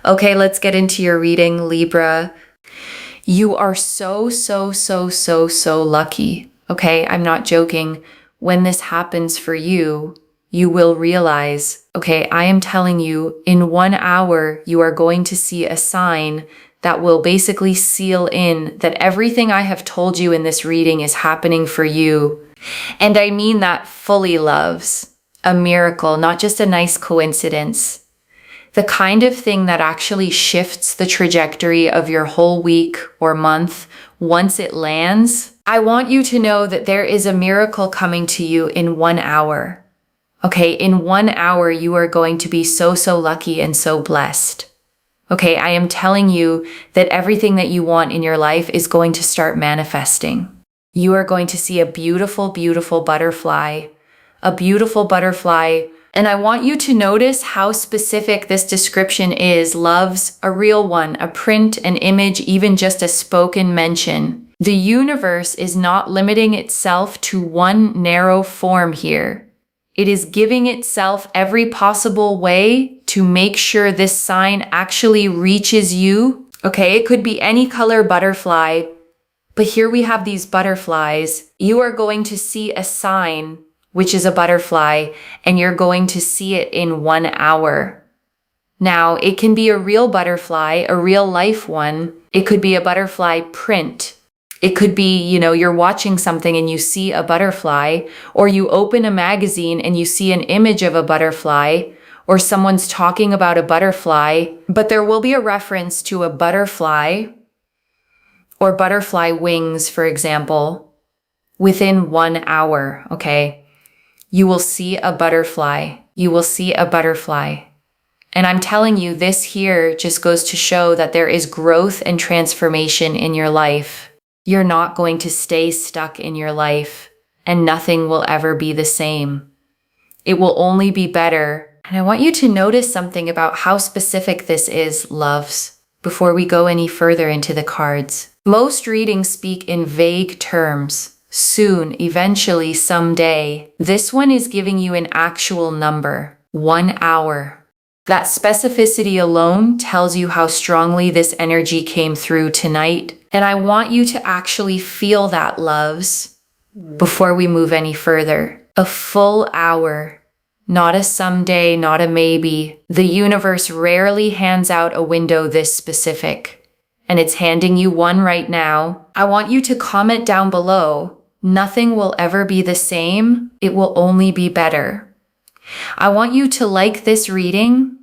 Okay, let's get into your reading, Libra. You are so lucky. Okay, I'm not joking. When this happens for you, you will realize, okay, I am telling you, in 1 hour, you are going to see a sign that will basically seal in that everything I have told you in this reading is happening for you. And I mean that fully, loves. A miracle, not just a nice coincidence. The kind of thing that actually shifts the trajectory of your whole week or month once it lands. I want you to know that there is a miracle coming to you in 1 hour. Okay, in 1 hour, you are going to be so lucky and so blessed. Okay, I am telling you that everything that you want in your life is going to start manifesting. You are going to see a beautiful butterfly. A beautiful butterfly. And I want you to notice how specific this description is, loves, a real one, a print, an image, even just a spoken mention. The universe is not limiting itself to one narrow form here. It is giving itself every possible way to make sure this sign actually reaches you. Okay, it could be any color butterfly, but here we have these butterflies. You are going to see a sign, which is a butterfly, and you're going to see it in 1 hour. Now, it can be a real butterfly, a real life one. It could be a butterfly print. It could be, you're watching something and you see a butterfly, or you open a magazine and you see an image of a butterfly, or someone's talking about a butterfly, but there will be a reference to a butterfly or butterfly wings, for example, within 1 hour, okay? You will see a butterfly. You will see a butterfly. And I'm telling you, this here just goes to show that there is growth and transformation in your life. You're not going to stay stuck in your life, and nothing will ever be the same. It will only be better. And I want you to notice something about how specific this is, loves, before we go any further into the cards. Most readings speak in vague terms. Soon, eventually, someday. This one is giving you an actual number. 1 hour. That specificity alone tells you how strongly this energy came through tonight. And I want you to actually feel that, loves, before we move any further. A full hour. Not a someday, not a maybe. The universe rarely hands out a window this specific. And it's handing you one right now. I want you to comment down below. Nothing will ever be the same. It will only be better. I want you to like this reading,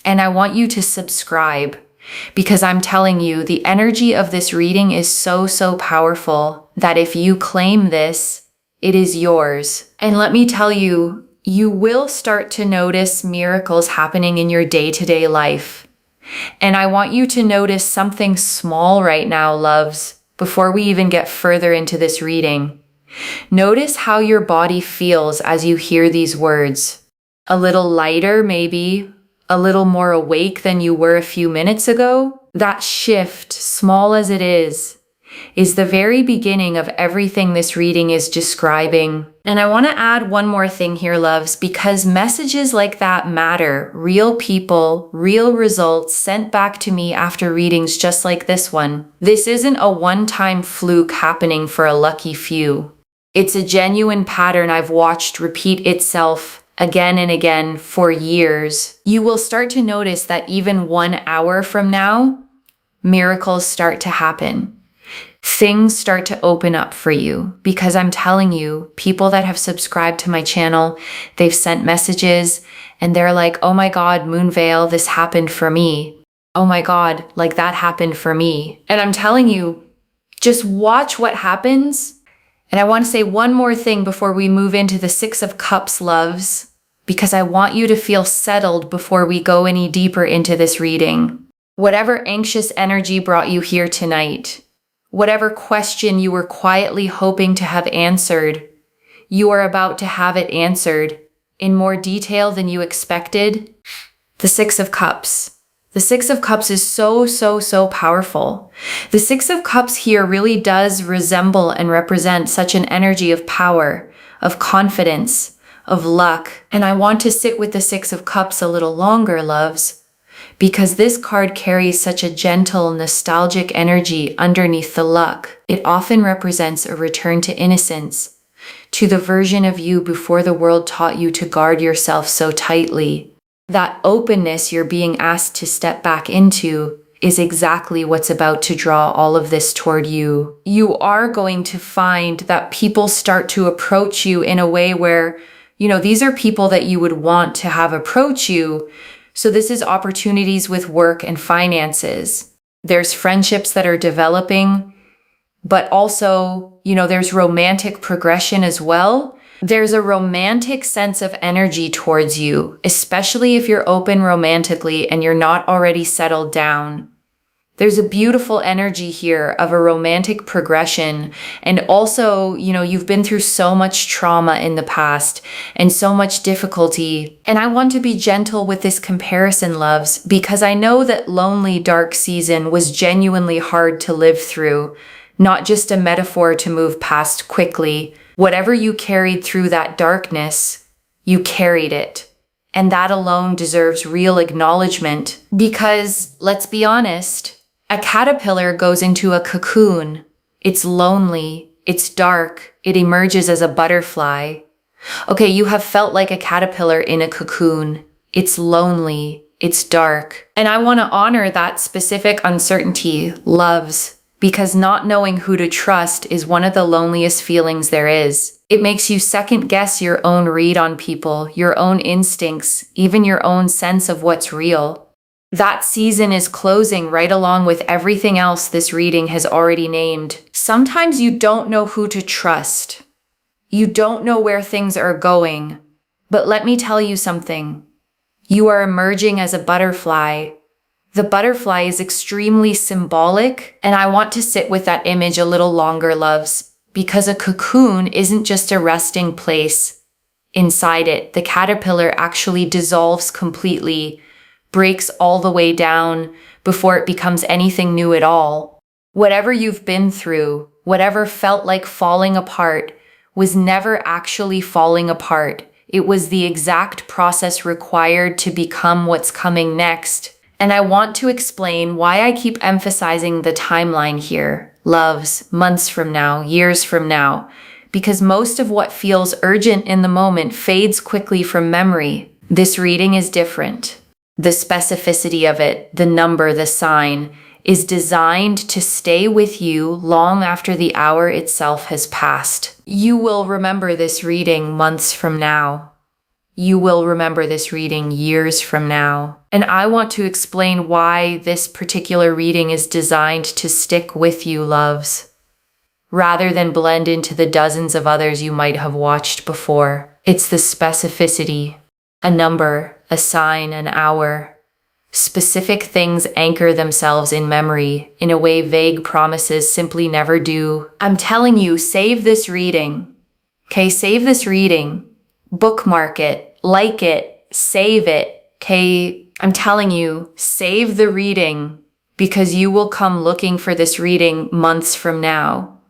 and I want you to subscribe, because I'm telling you, the energy of this reading is so powerful that if you claim this, it is yours. And let me tell you, you will start to notice miracles happening in your day-to-day life. And I want you to notice something small right now, loves, before we even get further into this reading. Notice how your body feels as you hear these words. A little lighter, maybe. A little more awake than you were a few minutes ago. That shift, small as it is the very beginning of everything this reading is describing. And I want to add one more thing here, loves, because messages like that matter. Real people, real results sent back to me after readings just like this one. This isn't a one-time fluke happening for a lucky few. It's a genuine pattern I've watched repeat itself again and again for years. You will start to notice that even 1 hour from now, miracles start to happen. Things start to open up for you, because I'm telling you, people that have subscribed to my channel, they've sent messages and they're like, oh my God, Moonveil, this happened for me. Oh my God, like that happened for me. And I'm telling you, just watch what happens. And I want to say one more thing before we move into the 6 of Cups, loves, because I want you to feel settled before we go any deeper into this reading. Whatever anxious energy brought you here tonight, whatever question you were quietly hoping to have answered, you are about to have it answered in more detail than you expected. The 6 of Cups. The 6 of Cups is so powerful. The 6 of Cups here really does resemble and represent such an energy of power, of confidence, of luck. And I want to sit with the 6 of Cups a little longer, loves, because this card carries such a gentle, nostalgic energy underneath the luck. It often represents a return to innocence, to the version of you before the world taught you to guard yourself so tightly. That openness you're being asked to step back into is exactly what's about to draw all of this toward you. You are going to find that people start to approach you in a way where, these are people that you would want to have approach you. So this is opportunities with work and finances. There's friendships that are developing, but also, there's romantic progression as well. There's a romantic sense of energy towards you, especially if you're open romantically and you're not already settled down. There's a beautiful energy here of a romantic progression. And also, you've been through so much trauma in the past and so much difficulty. And I want to be gentle with this comparison, loves, because I know that lonely, dark season was genuinely hard to live through, not just a metaphor to move past quickly. Whatever you carried through that darkness, you carried it. And that alone deserves real acknowledgement. Because, let's be honest, a caterpillar goes into a cocoon. It's lonely, it's dark, it emerges as a butterfly. Okay, you have felt like a caterpillar in a cocoon. It's lonely, it's dark. And I want to honor that specific uncertainty, loves, because not knowing who to trust is one of the loneliest feelings there is. It makes you second guess your own read on people, your own instincts, even your own sense of what's real. That season is closing right along with everything else this reading has already named. Sometimes you don't know who to trust. You don't know where things are going. But let me tell you something. You are emerging as a butterfly. The butterfly is extremely symbolic, and I want to sit with that image a little longer, loves, because a cocoon isn't just a resting place. Inside it, the caterpillar actually dissolves completely, breaks all the way down before it becomes anything new at all. Whatever you've been through, whatever felt like falling apart, was never actually falling apart. It was the exact process required to become what's coming next. And I want to explain why I keep emphasizing the timeline here, loves, months from now, years from now, because most of what feels urgent in the moment fades quickly from memory. This reading is different. The specificity of it, the number, the sign, is designed to stay with you long after the hour itself has passed. You will remember this reading months from now. You will remember this reading years from now. And I want to explain why this particular reading is designed to stick with you, loves, rather than blend into the dozens of others you might have watched before. It's the specificity. A number, a sign, an hour. Specific things anchor themselves in memory in a way vague promises simply never do. I'm telling you, save this reading. Okay, save this reading. Bookmark it, like it, save it. Okay, I'm telling you, save the reading because you will come looking for this reading months from now.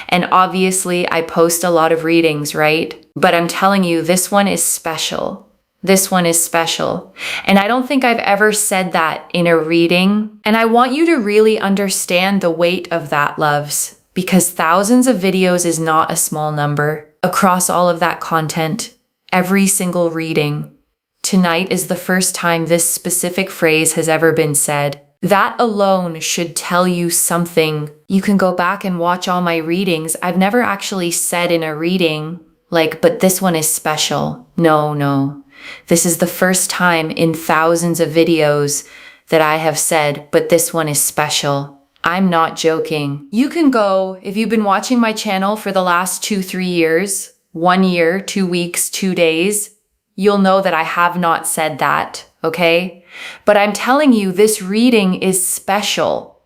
And obviously, I post a lot of readings, right? But I'm telling you, this one is special. This one is special. And I don't think I've ever said that in a reading. And I want you to really understand the weight of that, loves, because thousands of videos is not a small number. Across all of that content, every single reading, tonight is the first time this specific phrase has ever been said. That alone should tell you something. You can go back and watch all my readings. I've never actually said in a reading, but this one is special. No. This is the first time in thousands of videos that I have said, but this one is special. I'm not joking. You can go, if you've been watching my channel for the last 2-3 years, 1 year, 2 weeks, 2 days, you'll know that I have not said that, okay? But I'm telling you, this reading is special.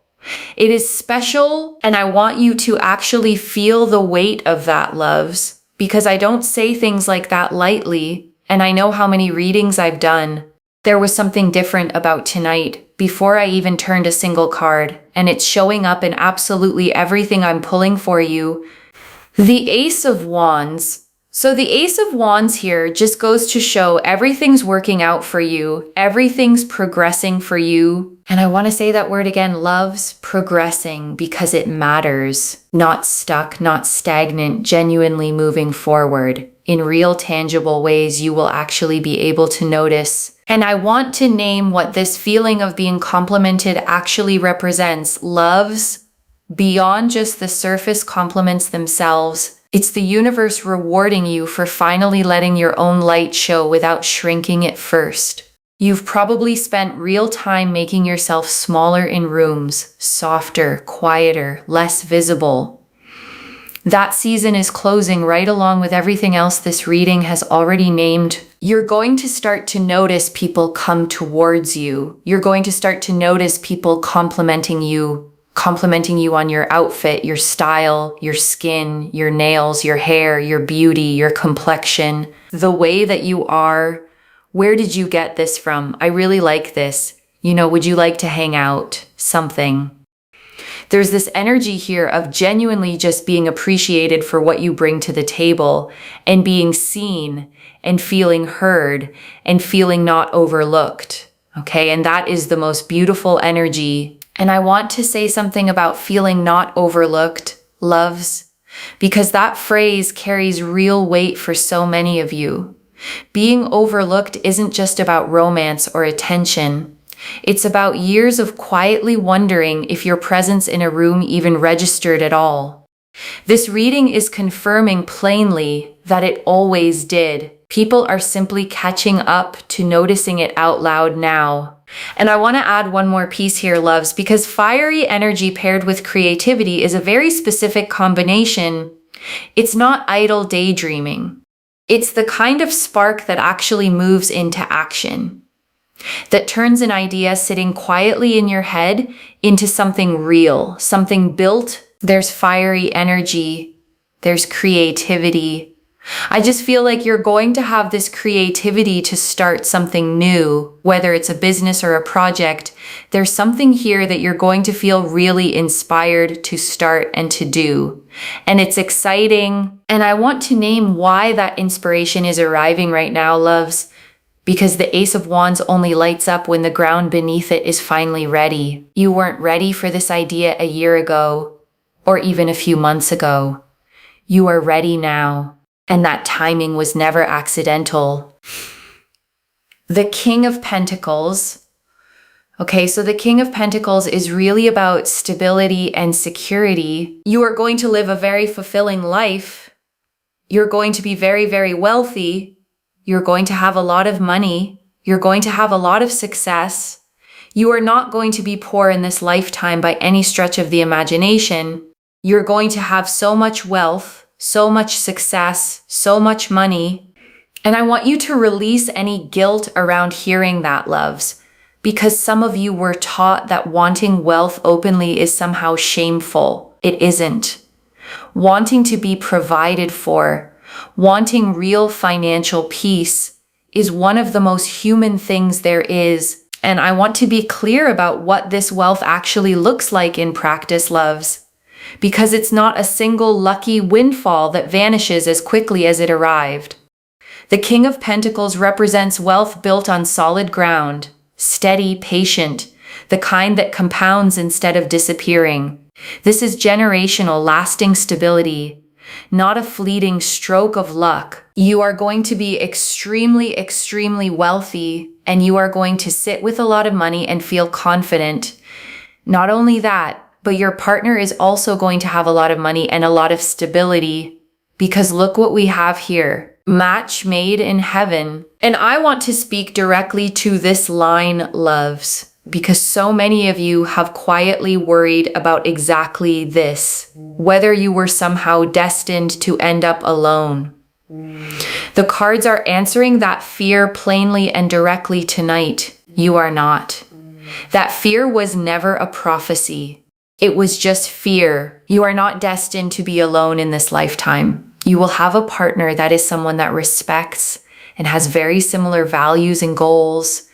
It is special, and I want you to actually feel the weight of that, loves, because I don't say things like that lightly. And I know how many readings I've done. There was something different about tonight before I even turned a single card, and it's showing up in absolutely everything I'm pulling for you. The Ace of Wands, So the Ace of Wands here just goes to show everything's working out for you. Everything's progressing for you. And I want to say that word again, love's progressing because it matters. Not stuck, not stagnant, genuinely moving forward. In real tangible ways you will actually be able to notice. And I want to name what this feeling of being complimented actually represents. Love's beyond just the surface compliments themselves. It's the universe rewarding you for finally letting your own light show without shrinking it first. You've probably spent real time making yourself smaller in rooms, softer, quieter, less visible. That season is closing right along with everything else this reading has already named. You're going to start to notice people come towards you. You're going to start to notice people complimenting you on your outfit, your style, your skin, your nails, your hair, your beauty, your complexion, the way that you are. Where did you get this from? I really like this. Would you like to hang out? Something. There's this energy here of genuinely just being appreciated for what you bring to the table and being seen and feeling heard and feeling not overlooked. Okay, and that is the most beautiful energy. And I want to say something about feeling not overlooked, loves, because that phrase carries real weight for so many of you. Being overlooked isn't just about romance or attention. It's about years of quietly wondering if your presence in a room even registered at all. This reading is confirming plainly that it always did. People are simply catching up to noticing it out loud now. And I want to add one more piece here, loves, because fiery energy paired with creativity is a very specific combination. It's not idle daydreaming. It's the kind of spark that actually moves into action, that turns an idea sitting quietly in your head into something real, something built. There's fiery energy. There's creativity. I just feel like you're going to have this creativity to start something new, whether it's a business or a project. There's something here that you're going to feel really inspired to start and to do. And it's exciting. And I want to name why that inspiration is arriving right now, loves, because the Ace of Wands only lights up when the ground beneath it is finally ready. You weren't ready for this idea a year ago, or even a few months ago. You are ready now. And that timing was never accidental. The King of Pentacles. Okay, so the King of Pentacles is really about stability and security. You are going to live a very fulfilling life. You're going to be very, very wealthy. You're going to have a lot of money. You're going to have a lot of success. You are not going to be poor in this lifetime by any stretch of the imagination. You're going to have so much wealth, so much success, so much money. And I want you to release any guilt around hearing that, loves, because some of you were taught that wanting wealth openly is somehow shameful. It isn't. Wanting to be provided for, wanting real financial peace is one of the most human things there is. And I want to be clear about what this wealth actually looks like in practice, loves. Because it's not a single lucky windfall that vanishes as quickly as it arrived. The King of Pentacles represents wealth built on solid ground, steady, patient, the kind that compounds instead of disappearing. This is generational, lasting stability, not a fleeting stroke of luck. You are going to be extremely, extremely wealthy, and you are going to sit with a lot of money and feel confident. Not only that, but your partner is also going to have a lot of money and a lot of stability, because look what we have here. Match made in heaven. And I want to speak directly to this line, loves, because so many of you have quietly worried about exactly this, whether you were somehow destined to end up alone. The cards are answering that fear plainly and directly tonight. You are not. That fear was never a prophecy. It was just fear. You are not destined to be alone in this lifetime. You will have a partner that is someone that respects and has very similar values and goals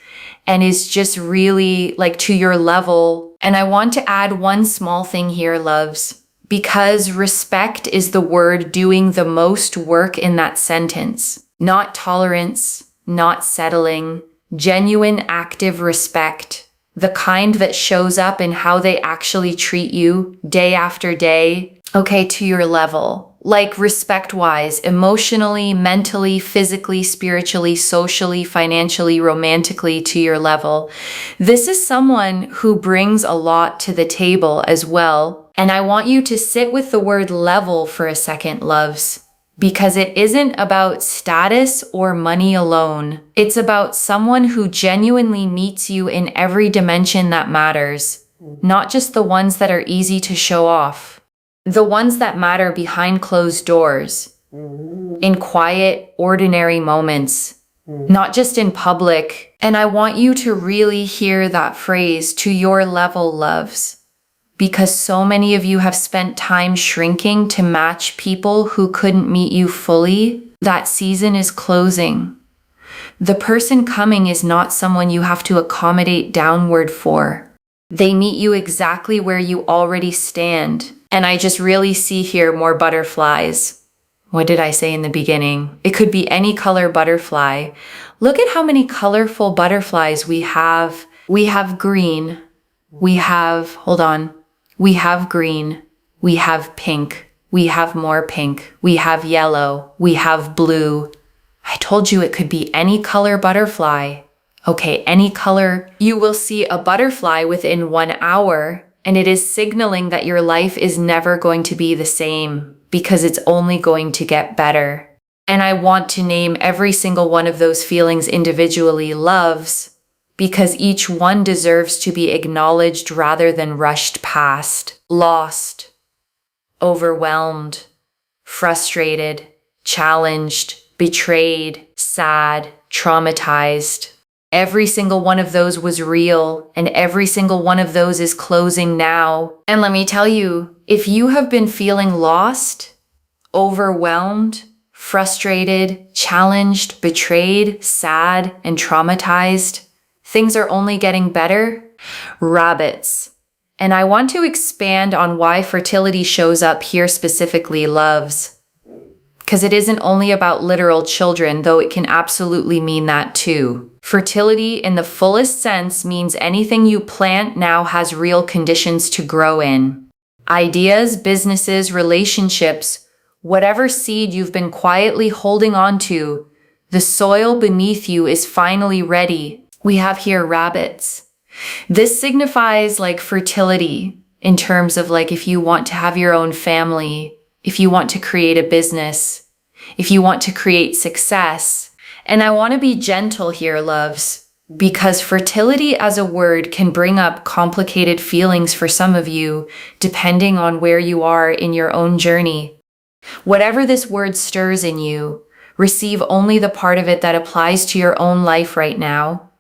and is just really like to your level. And I want to add one small thing here, loves, because respect is the word doing the most work in that sentence. Not tolerance, not settling, genuine active respect. The kind that shows up in how they actually treat you day after day, okay, to your level. Like respect-wise, emotionally, mentally, physically, spiritually, socially, financially, romantically to your level. This is someone who brings a lot to the table as well. And I want you to sit with the word level for a second, loves, because it isn't about status or money alone. It's about someone who genuinely meets you in every dimension that matters, not just the ones that are easy to show off. The ones that matter behind closed doors, in quiet, ordinary moments, not just in public. And I want you to really hear that phrase, to your level, loves, because so many of you have spent time shrinking to match people who couldn't meet you fully. That season is closing. The person coming is not someone you have to accommodate downward for. They meet you exactly where you already stand. And I just really see here more butterflies. What did I say in the beginning? It could be any color butterfly. Look at how many colorful butterflies we have. We have green. We have green. We have pink. We have more pink. We have yellow. We have blue. I told you it could be any color butterfly. Okay, any color. You will see a butterfly within 1 hour. And it is signaling that your life is never going to be the same because it's only going to get better. And I want to name every single one of those feelings individually, loves, because each one deserves to be acknowledged rather than rushed past. Lost, overwhelmed, frustrated, challenged, betrayed, sad, traumatized. Every single one of those was real, and every single one of those is closing now. And let me tell you, if you have been feeling lost, overwhelmed, frustrated, challenged, betrayed, sad, and traumatized, things are only getting better. Rabbits. And I want to expand on why fertility shows up here specifically, loves. Because it isn't only about literal children, though it can absolutely mean that too. Fertility in the fullest sense means anything you plant now has real conditions to grow in. Ideas, businesses, relationships, whatever seed you've been quietly holding on to, the soil beneath you is finally ready. We have here rabbits. This signifies like fertility in terms of like if you want to have your own family, if you want to create a business, if you want to create success. And I want to be gentle here, loves, because fertility as a word can bring up complicated feelings for some of you, depending on where you are in your own journey. Whatever this word stirs in you, receive only the part of it that applies to your own life right now,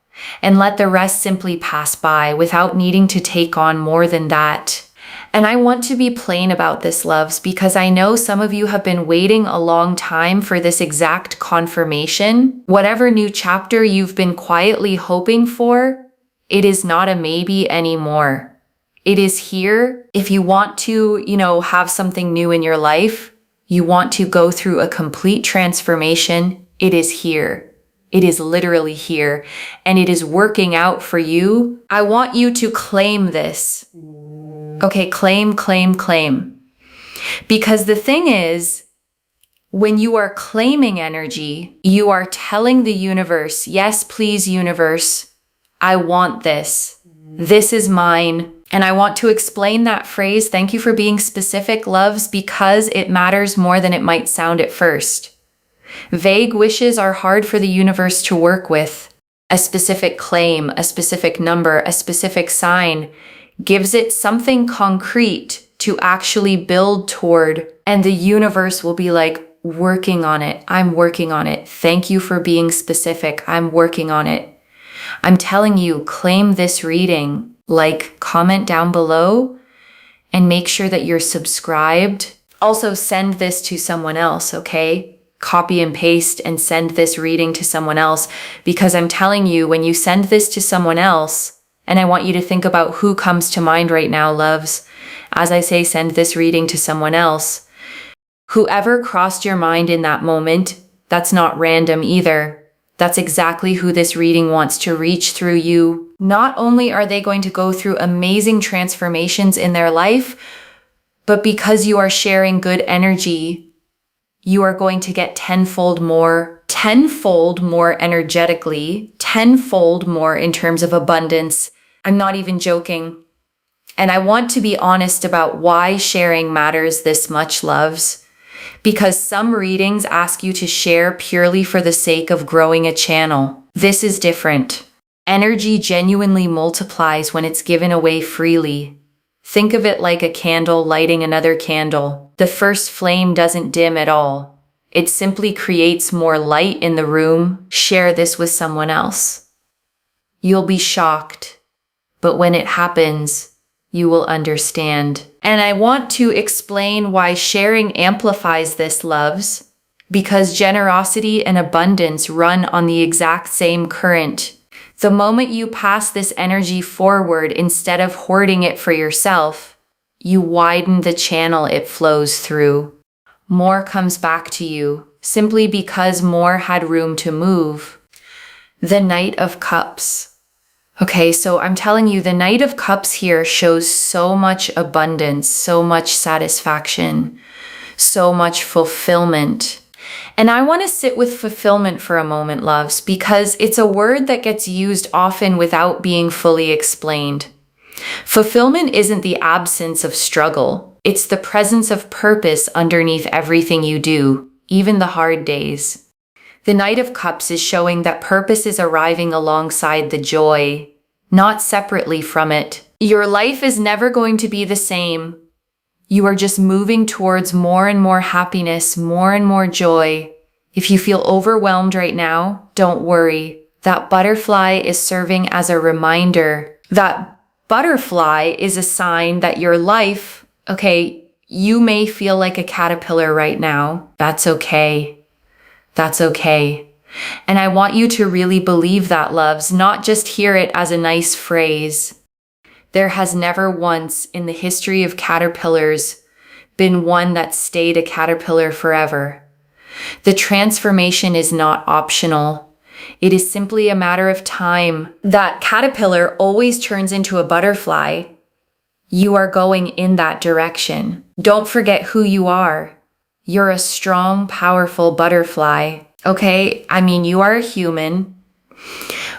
and let the rest simply pass by without needing to take on more than that. And I want to be plain about this, loves, because I know some of you have been waiting a long time for this exact confirmation. Whatever new chapter you've been quietly hoping for, it is not a maybe anymore. It is here. If you want to, have something new in your life, you want to go through a complete transformation, it is here. It is literally here, and it is working out for you. I want you to claim this. Okay, claim. Because the thing is, when you are claiming energy, you are telling the universe, yes, please, universe, I want this. This is mine. And I want to explain that phrase, thank you for being specific, loves, because it matters more than it might sound at first. Vague wishes are hard for the universe to work with. A specific claim, a specific number, a specific sign gives it something concrete to actually build toward, and the universe will be like, working on it. I'm working on it. Thank you for being specific. I'm working on it. I'm telling you, claim this reading. Like, comment down below, and make sure that you're subscribed. Also, send this to someone else, okay? Copy and paste and send this reading to someone else, because I'm telling you, when you send this to someone else, and I want you to think about who comes to mind right now, loves. As I say, send this reading to someone else. Whoever crossed your mind in that moment, that's not random either. That's exactly who this reading wants to reach through you. Not only are they going to go through amazing transformations in their life, but because you are sharing good energy, you are going to get tenfold more energetically, tenfold more in terms of abundance. I'm not even joking. And I want to be honest about why sharing matters this much, loves. Because some readings ask you to share purely for the sake of growing a channel. This is different. Energy genuinely multiplies when it's given away freely. Think of it like a candle lighting another candle. The first flame doesn't dim at all. It simply creates more light in the room. Share this with someone else. You'll be shocked, but when it happens, you will understand. And I want to explain why sharing amplifies this, loves, because generosity and abundance run on the exact same current. The moment you pass this energy forward instead of hoarding it for yourself, you widen the channel it flows through. More comes back to you, simply because more had room to move. The Knight of Cups. Okay, so I'm telling you, the Knight of Cups here shows so much abundance, so much satisfaction, so much fulfillment. And I want to sit with fulfillment for a moment, loves, because it's a word that gets used often without being fully explained. Fulfillment isn't the absence of struggle. It's the presence of purpose underneath everything you do, even the hard days. The Knight of Cups is showing that purpose is arriving alongside the joy, not separately from it. Your life is never going to be the same. You are just moving towards more and more happiness, more and more joy. If you feel overwhelmed right now, don't worry. That butterfly is serving as a reminder. That butterfly is a sign that your life, okay, you may feel like a caterpillar right now. That's okay. That's okay. And I want you to really believe that, loves, not just hear it as a nice phrase. There has never once in the history of caterpillars been one that stayed a caterpillar forever. The transformation is not optional. It is simply a matter of time. That caterpillar always turns into a butterfly. You are going in that direction. Don't forget who you are. You're a strong, powerful butterfly. Okay, I mean, you are a human,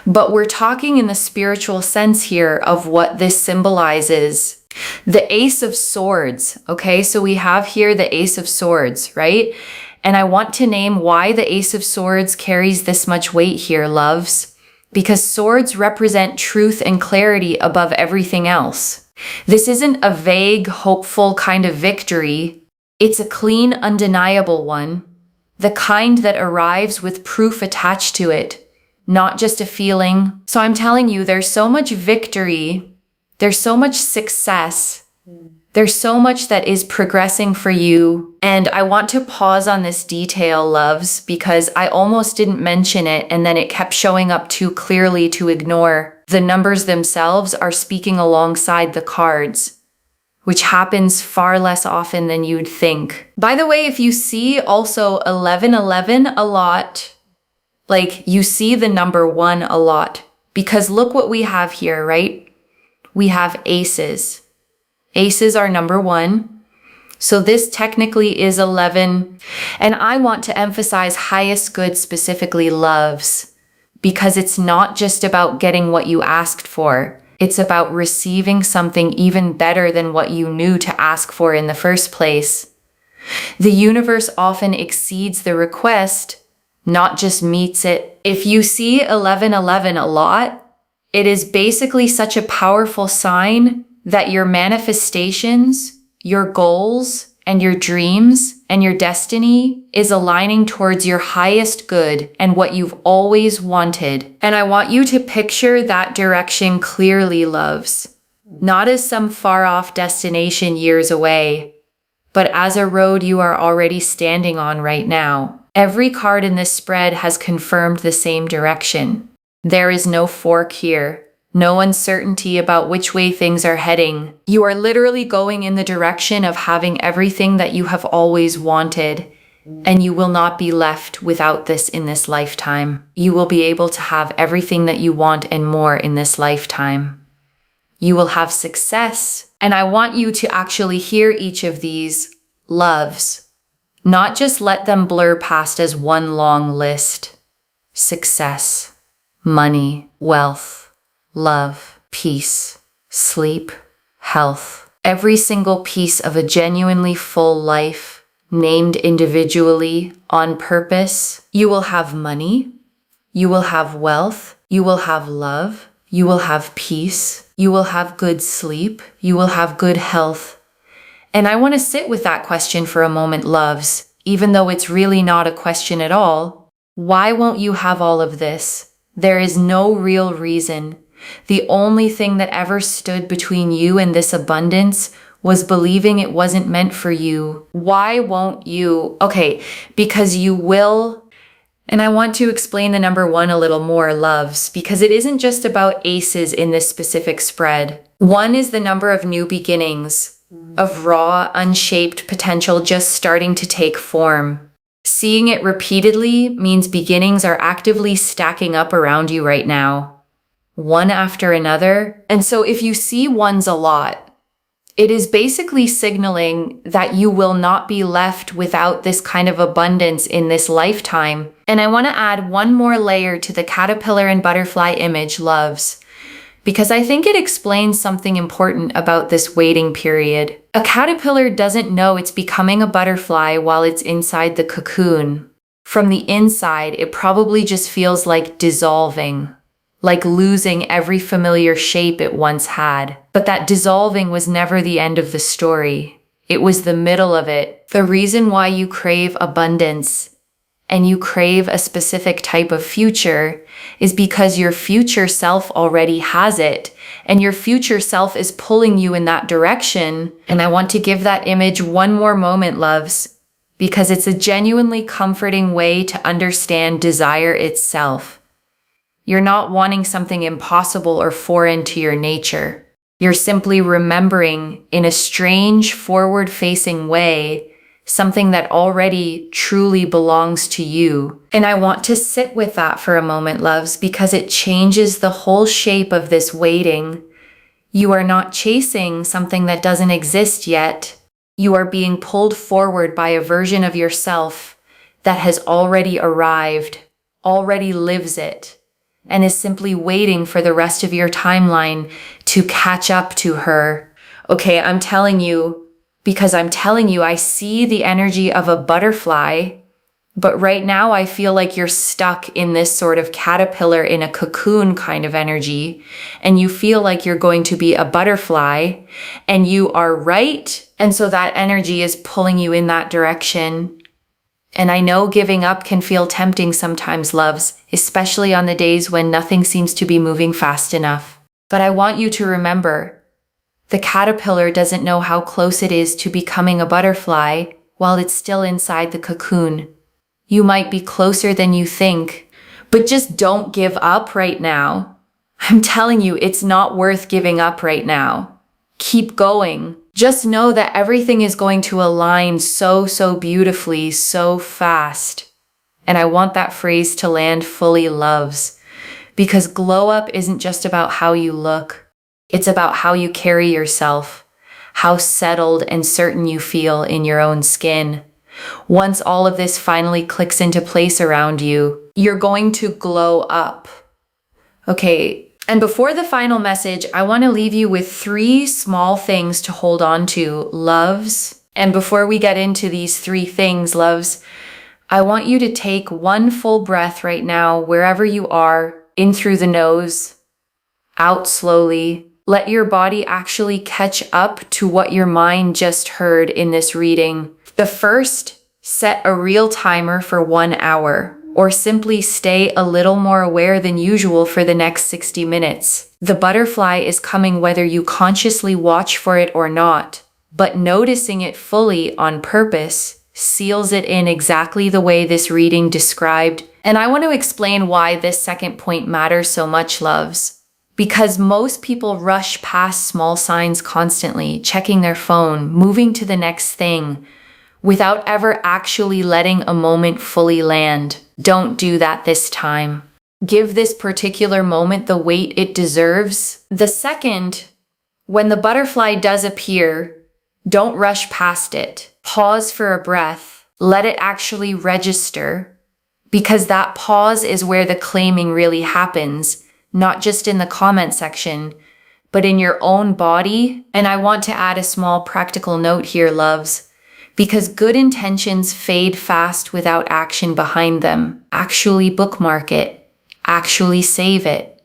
but we're talking in the spiritual sense here of what this symbolizes. The Ace of Swords, okay? So we have here the Ace of Swords, right? And I want to name why the Ace of Swords carries this much weight here, loves. Because swords represent truth and clarity above everything else. This isn't a vague, hopeful kind of victory. It's a clean, undeniable one. The kind that arrives with proof attached to it, not just a feeling. So I'm telling you, there's so much victory, there's so much success, there's so much that is progressing for you. And I want to pause on this detail, loves, because I almost didn't mention it and then it kept showing up too clearly to ignore. The numbers themselves are speaking alongside the cards, which happens far less often than you'd think. By the way, if you see also 1111 a lot, like you see the number 1 a lot, because look what we have here, right? We have aces. Aces are number 1. So this technically is 11. And I want to emphasize highest good, specifically, loves, because it's not just about getting what you asked for. It's about receiving something even better than what you knew to ask for in the first place. The universe often exceeds the request, not just meets it. If you see 1111 a lot, it is basically such a powerful sign that your manifestations, your goals, and your dreams and your destiny is aligning towards your highest good and what you've always wanted. And I want you to picture that direction clearly, loves, not as some far off destination years away, but as a road you are already standing on right now. Every card in this spread has confirmed the same direction. There is no fork here. no uncertainty about which way things are heading. You are literally going in the direction of having everything that you have always wanted, and you will not be left without this in this lifetime. You will be able to have everything that you want and more in this lifetime. You will have success, and I want you to actually hear each of these loves, not just let them blur past as one long list. Success, money, wealth, love, peace, sleep, health. Every single piece of a genuinely full life, named individually, on purpose. You will have money, you will have wealth, you will have love, you will have peace, you will have good sleep, you will have good health. And I want to sit with that question for a moment, loves, even though it's really not a question at all. Why won't you have all of this? There is no real reason. The only thing that ever stood between you and this abundance was believing it wasn't meant for you. Why won't you? Okay, because you will. And I want to explain the number 1 a little more, loves, because it isn't just about aces in this specific spread. 1 is the number of new beginnings, of raw, unshaped potential just starting to take form. Seeing it repeatedly means beginnings are actively stacking up around you right now, one after another. And so if you see ones a lot, it is basically signaling that you will not be left without this kind of abundance in this lifetime. And I want to add one more layer to the caterpillar and butterfly image, loves, because I think it explains something important about this waiting period. A caterpillar doesn't know it's becoming a butterfly while it's inside the cocoon. From the inside, it probably just feels like dissolving, like losing every familiar shape it once had. But that dissolving was never the end of the story. It was the middle of it. The reason why you crave abundance and you crave a specific type of future is because your future self already has it, and your future self is pulling you in that direction. And I want to give that image one more moment, loves, because it's a genuinely comforting way to understand desire itself. You're not wanting something impossible or foreign to your nature. You're simply remembering, in a strange, forward-facing way, something that already truly belongs to you. And I want to sit with that for a moment, loves, because it changes the whole shape of this waiting. You are not chasing something that doesn't exist yet. You are being pulled forward by a version of yourself that has already arrived, already lives it, and is simply waiting for the rest of your timeline to catch up to her. Okay, I'm telling you, because I'm telling you, I see the energy of a butterfly, but right now I feel like you're stuck in this sort of caterpillar in a cocoon kind of energy, and you feel like you're going to be a butterfly, and you are right. And so that energy is pulling you in that direction. And I know giving up can feel tempting sometimes, loves, especially on the days when nothing seems to be moving fast enough. But I want you to remember, the caterpillar doesn't know how close it is to becoming a butterfly while it's still inside the cocoon. You might be closer than you think, but just don't give up right now. I'm telling you, it's not worth giving up right now. Keep going. Just know that everything is going to align so beautifully, so fast. And I want that phrase to land fully, loves, because glow up isn't just about how you look. It's about how you carry yourself, how settled and certain you feel in your own skin. Once all of this finally clicks into place around you, you're going to glow up. Okay, and before the final message, I want to leave you with 3 small things to hold on to, loves. And before we get into these 3 things, loves, I want you to take one full breath right now, wherever you are, in through the nose, out slowly. Let your body actually catch up to what your mind just heard in this reading. The first, set a real timer for 1 hour, or simply stay a little more aware than usual for the next 60 minutes. The butterfly is coming whether you consciously watch for it or not, but noticing it fully on purpose seals it in exactly the way this reading described. And I want to explain why this second point matters so much, loves. Because most people rush past small signs constantly, checking their phone, moving to the next thing, without ever actually letting a moment fully land. Don't do that this time. Give this particular moment the weight it deserves. The second, when the butterfly does appear, don't rush past it. Pause for a breath. Let it actually register, because that pause is where the claiming really happens, not just in the comment section, but in your own body. And I want to add a small practical note here, loves, because good intentions fade fast without action behind them. Actually bookmark it. Actually save it.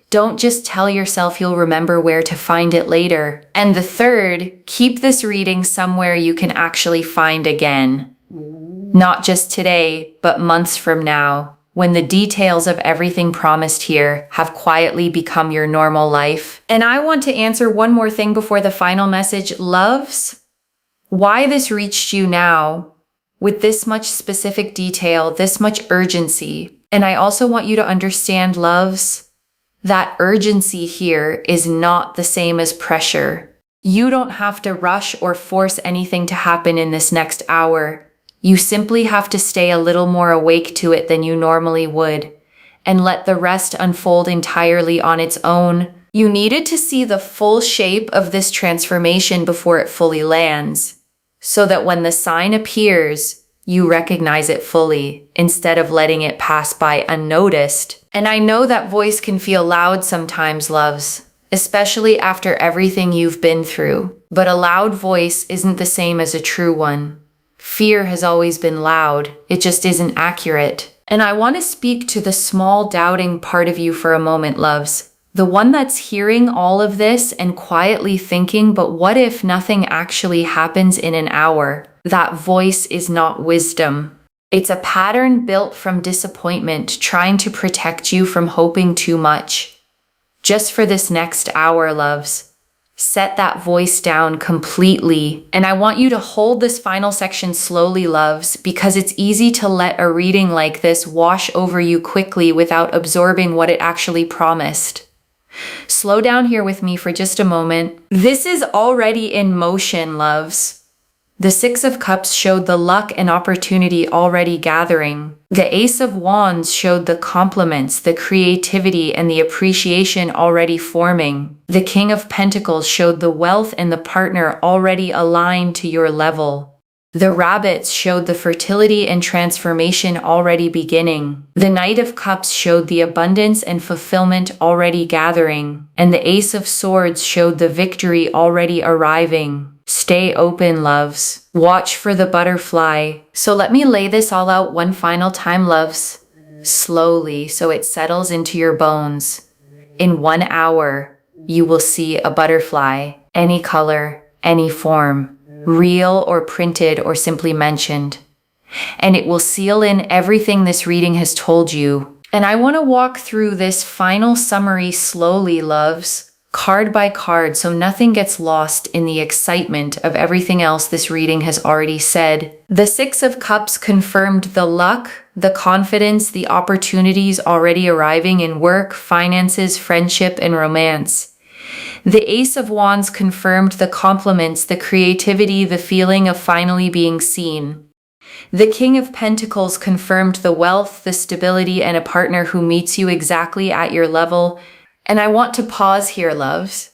Don't just tell yourself you'll remember where to find it later. And the third, keep this reading somewhere you can actually find again. Not just today, but months from now, when the details of everything promised here have quietly become your normal life. And I want to answer one more thing before the final message, loves. Why this reached you now, with this much specific detail, this much urgency. And I also want you to understand, loves, that urgency here is not the same as pressure. You don't have to rush or force anything to happen in this next hour. You simply have to stay a little more awake to it than you normally would, and let the rest unfold entirely on its own. You needed to see the full shape of this transformation before it fully lands, so that when the sign appears, you recognize it fully, instead of letting it pass by unnoticed. And I know that voice can feel loud sometimes, loves, especially after everything you've been through. But a loud voice isn't the same as a true one. Fear has always been loud, it just isn't accurate. And I want to speak to the small doubting part of you for a moment, loves. The one that's hearing all of this and quietly thinking, but what if nothing actually happens in an hour? That voice is not wisdom. It's a pattern built from disappointment, trying to protect you from hoping too much. Just for this next hour, loves. Set that voice down completely. And I want you to hold this final section slowly, loves, because it's easy to let a reading like this wash over you quickly without absorbing what it actually promised. Slow down here with me for just a moment. This is already in motion, loves. The Six of Cups showed the luck and opportunity already gathering. The Ace of Wands showed the compliments, the creativity, and the appreciation already forming. The King of Pentacles showed the wealth and the partner already aligned to your level. The Rabbits showed the fertility and transformation already beginning. The Knight of Cups showed the abundance and fulfillment already gathering. And the Ace of Swords showed the victory already arriving. Stay open, loves. Watch for the butterfly. So let me lay this all out one final time, loves. Slowly, so it settles into your bones. In 1 hour, you will see a butterfly. Any color, any form. Real or printed or simply mentioned. And it will seal in everything this reading has told you. And I want to walk through this final summary slowly, loves. Card by card, so nothing gets lost in the excitement of everything else this reading has already said. The Six of Cups confirmed the luck, the confidence, the opportunities already arriving in work, finances, friendship, and romance. The Ace of Wands confirmed the compliments, the creativity, the feeling of finally being seen. The King of Pentacles confirmed the wealth, the stability, and a partner who meets you exactly at your level. And I want to pause here, loves,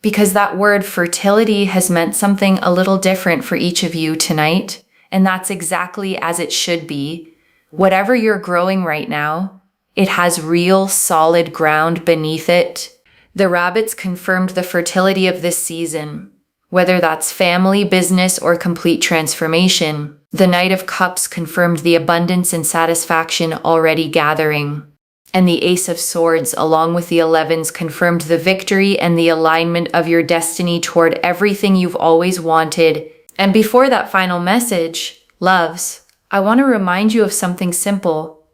because that word fertility has meant something a little different for each of you tonight, and that's exactly as it should be. Whatever you're growing right now, it has real, solid ground beneath it. The Rabbits confirmed the fertility of this season, whether that's family, business, or complete transformation. The Knight of Cups confirmed the abundance and satisfaction already gathering. And the Ace of Swords, along with the 11s, confirmed the victory and the alignment of your destiny toward everything you've always wanted. And before that final message, loves, I want to remind you of something simple.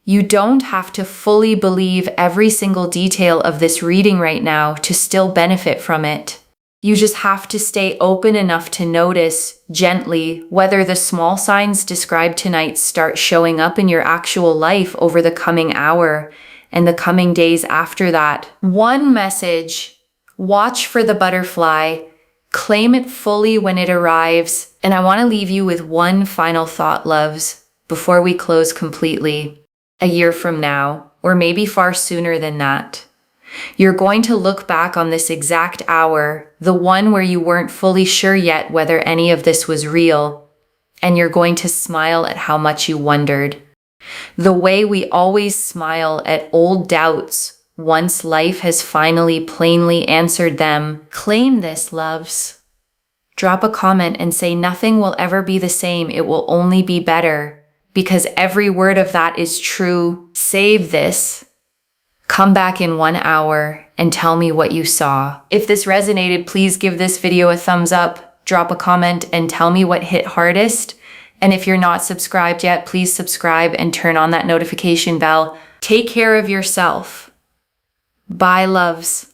You don't have to fully believe every single detail of this reading right now to still benefit from it. You just have to stay open enough to notice, gently, whether the small signs described tonight start showing up in your actual life over the coming hour. and the coming days after that. One message: watch for the butterfly, claim it fully when it arrives. And I want to leave you with one final thought, loves, before we close completely. A year from now, or maybe far sooner than that, you're going to look back on this exact hour, the one where you weren't fully sure yet whether any of this was real, and you're going to smile at how much you wondered. The way we always smile at old doubts once life has finally plainly answered them. Claim this, loves. Drop a comment and say nothing will ever be the same. It will only be better, because every word of that is true. Save this. Come back in 1 hour and tell me what you saw. If this resonated, please give this video a thumbs up, drop a comment, and tell me what hit hardest. And if you're not subscribed yet, please subscribe and turn on that notification bell. Take care of yourself. Bye, loves.